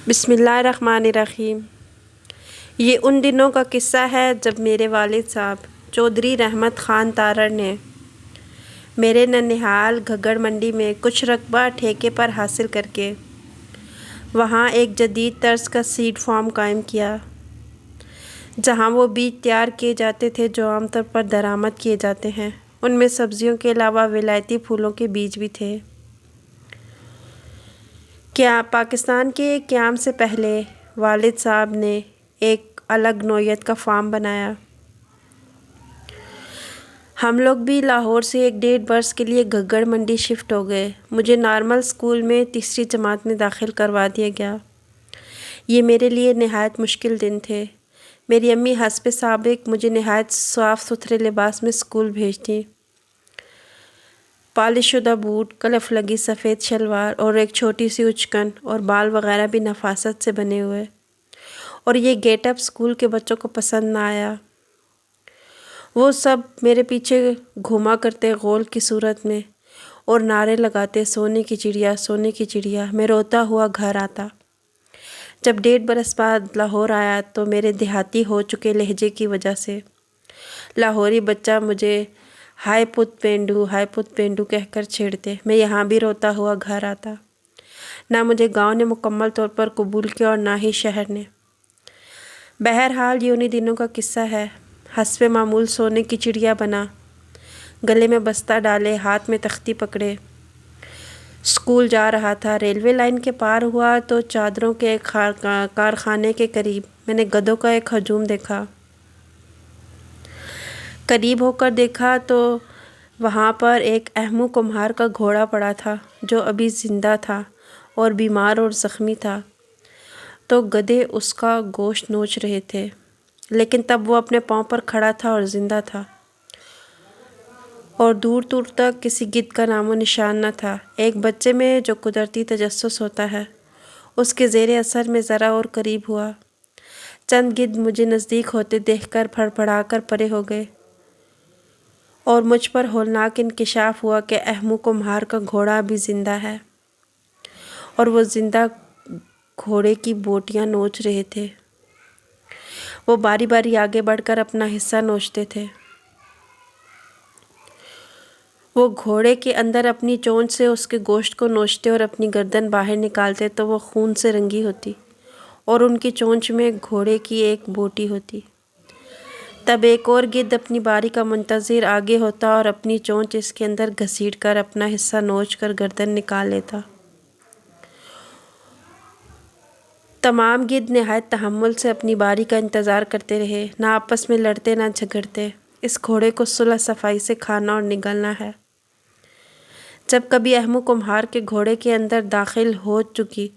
بسم اللہ الرحمن الرحیم۔ یہ ان دنوں کا قصہ ہے جب میرے والد صاحب چودھری رحمت خان تارڑ نے میرے ننھیال گھگڑ منڈی میں کچھ رقبہ ٹھیکے پر حاصل کر کے وہاں ایک جدید طرز کا سیڈ فارم قائم کیا، جہاں وہ بیج تیار کیے جاتے تھے جو عام طور پر درآمد کیے جاتے ہیں۔ ان میں سبزیوں کے علاوہ ولایتی پھولوں کے بیج بھی تھے۔ پاکستان کے قیام سے پہلے والد صاحب نے ایک الگ نوعیت کا فارم بنایا۔ ہم لوگ بھی لاہور سے 1.5 برس کے لیے گھگڑ منڈی شفٹ ہو گئے۔ مجھے نارمل اسکول میں تیسری جماعت میں داخل کروا دیا گیا۔ یہ میرے لیے نہایت مشکل دن تھے۔ میری امی حسب سابق مجھے نہایت صاف ستھرے لباس میں اسکول بھیجتیں، پالش شدہ بوٹ، کلف لگی سفید شلوار اور ایک چھوٹی سی اچکن، اور بال وغیرہ بھی نفاست سے بنے ہوئے، اور یہ گیٹ اپ اسکول کے بچوں کو پسند نہ آیا۔ وہ سب میرے پیچھے گھوما کرتے غول کی صورت میں اور نعرے لگاتے، سونے کی چڑیا، سونے کی چڑیا۔ میں روتا ہوا گھر آتا۔ جب 1.5 برس بعد لاہور آیا تو میرے دیہاتی ہو چکے لہجے کی وجہ سے لاہوری بچہ مجھے ہائے پت پینڈو کہہ کر چھیڑتے۔ میں یہاں بھی روتا ہوا گھر آتا۔ نہ مجھے گاؤں نے مکمل طور پر قبول کیا اور نہ ہی شہر نے۔ بہرحال یہ انہی دنوں کا قصہ ہے۔ حسب معمول سونے کی چڑیا بنا، گلے میں بستہ ڈالے، ہاتھ میں تختی پکڑے اسکول جا رہا تھا۔ ریلوے لائن کے پار ہوا تو چادروں کے ایک کارخانے کے قریب میں نے گدھوں کا ایک ہجوم دیکھا۔ قریب ہو کر دیکھا تو وہاں پر ایک احمو کمہار کا گھوڑا پڑا تھا جو ابھی زندہ تھا اور بیمار اور زخمی تھا، تو گدھے اس کا گوشت نوچ رہے تھے، لیکن تب وہ اپنے پاؤں پر کھڑا تھا اور زندہ تھا، اور دور دور تک کسی گدھ کا نام و نشان نہ تھا۔ ایک بچے میں جو قدرتی تجسس ہوتا ہے، اس کے زیر اثر میں ذرا اور قریب ہوا۔ چند گدھ مجھے نزدیک ہوتے دیکھ کر پھڑ پھڑا کر پرے ہو گئے، اور مجھ پر ہولناک انکشاف ہوا کہ احمو کمہار کا گھوڑا ابھی زندہ ہے، اور وہ زندہ گھوڑے کی بوٹیاں نوچ رہے تھے۔ وہ باری باری آگے بڑھ کر اپنا حصہ نوچتے تھے۔ وہ گھوڑے کے اندر اپنی چونچ سے اس کے گوشت کو نوچتے اور اپنی گردن باہر نکالتے تو وہ خون سے رنگی ہوتی، اور ان کی چونچ میں گھوڑے کی ایک بوٹی ہوتی۔ تب ایک اور گدھ اپنی باری کا منتظر آگے ہوتا اور اپنی چونچ اس کے اندر گھسیٹ کر اپنا حصہ نوچ کر گردن نکال لیتا۔ تمام گدھ نہایت تحمل سے اپنی باری کا انتظار کرتے رہے، نہ آپس میں لڑتے نہ جھگڑتے۔ اس گھوڑے کو صلح صفائی سے کھانا اور نگلنا ہے۔ جب کبھی احمو کمہار کے گھوڑے کے اندر داخل ہو چکی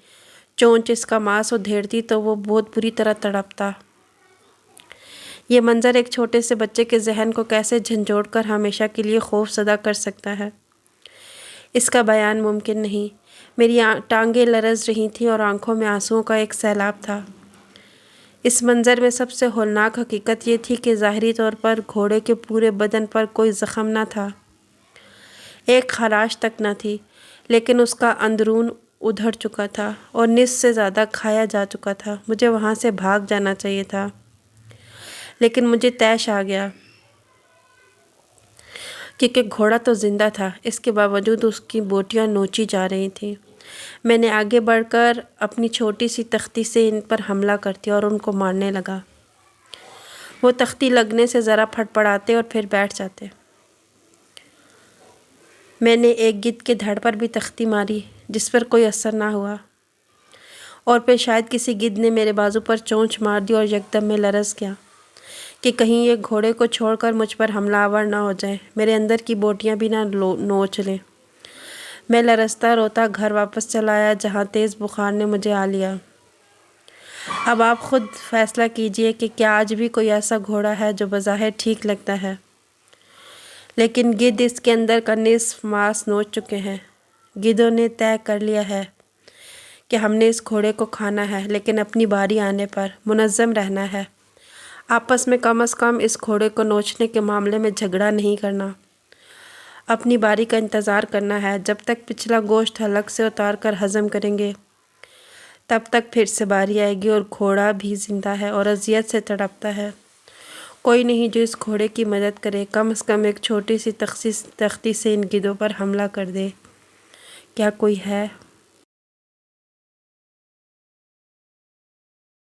چونچ اس کا ماس ادھیڑتی تو وہ بہت بری طرح تڑپتا۔ یہ منظر ایک چھوٹے سے بچے کے ذہن کو کیسے جھنجھوڑ کر ہمیشہ کے لیے خوف زدہ کر سکتا ہے، اس کا بیان ممکن نہیں۔ میری ٹانگیں لرز رہی تھیں اور آنکھوں میں آنسوؤں کا ایک سیلاب تھا۔ اس منظر میں سب سے ہولناک حقیقت یہ تھی کہ ظاہری طور پر گھوڑے کے پورے بدن پر کوئی زخم نہ تھا، ایک خراش تک نہ تھی، لیکن اس کا اندرون ادھڑ چکا تھا اور نصف سے زیادہ کھایا جا چکا تھا۔ مجھے وہاں سے بھاگ جانا چاہیے تھا، لیکن مجھے طیش آ گیا، کیونکہ گھوڑا تو زندہ تھا، اس کے باوجود اس کی بوٹیاں نوچی جا رہی تھیں۔ میں نے آگے بڑھ کر اپنی چھوٹی سی تختی سے ان پر حملہ کرتی اور ان کو مارنے لگا۔ وہ تختی لگنے سے ذرا پھڑ پڑاتے اور پھر بیٹھ جاتے۔ میں نے ایک گدھ کے دھڑ پر بھی تختی ماری، جس پر کوئی اثر نہ ہوا، اور پھر شاید کسی گدھ نے میرے بازو پر چونچ مار دی اور یکدم میں لرز گیا کہ کہیں یہ گھوڑے کو چھوڑ کر مجھ پر حملہ آور نہ ہو جائیں، میرے اندر کی بوٹیاں بھی نہ نوچ لیں۔ میں لرزتا روتا گھر واپس چلا آیا، جہاں تیز بخار نے مجھے آ لیا۔ اب آپ خود فیصلہ کیجئے کہ کیا آج بھی کوئی ایسا گھوڑا ہے جو بظاہر ٹھیک لگتا ہے، لیکن گدھ اس کے اندر کا نصف ماس نوچ چکے ہیں۔ گدھوں نے طے کر لیا ہے کہ ہم نے اس گھوڑے کو کھانا ہے، لیکن اپنی باری آنے پر منظم رہنا ہے، آپس میں کم از کم اس گھوڑے کو نوچنے کے معاملے میں جھگڑا نہیں کرنا، اپنی باری کا انتظار کرنا ہے جب تک پچھلا گوشت حلق سے اتار کر ہضم کریں گے، تب تک پھر سے باری آئے گی اور گھوڑا بھی زندہ ہے اور اذیت سے تڑپتا ہے۔ کوئی نہیں جو اس گھوڑے کی مدد کرے، کم از کم ایک چھوٹی سی تختی سے ان گدھوں پر حملہ کر دے۔ کیا کوئی ہے؟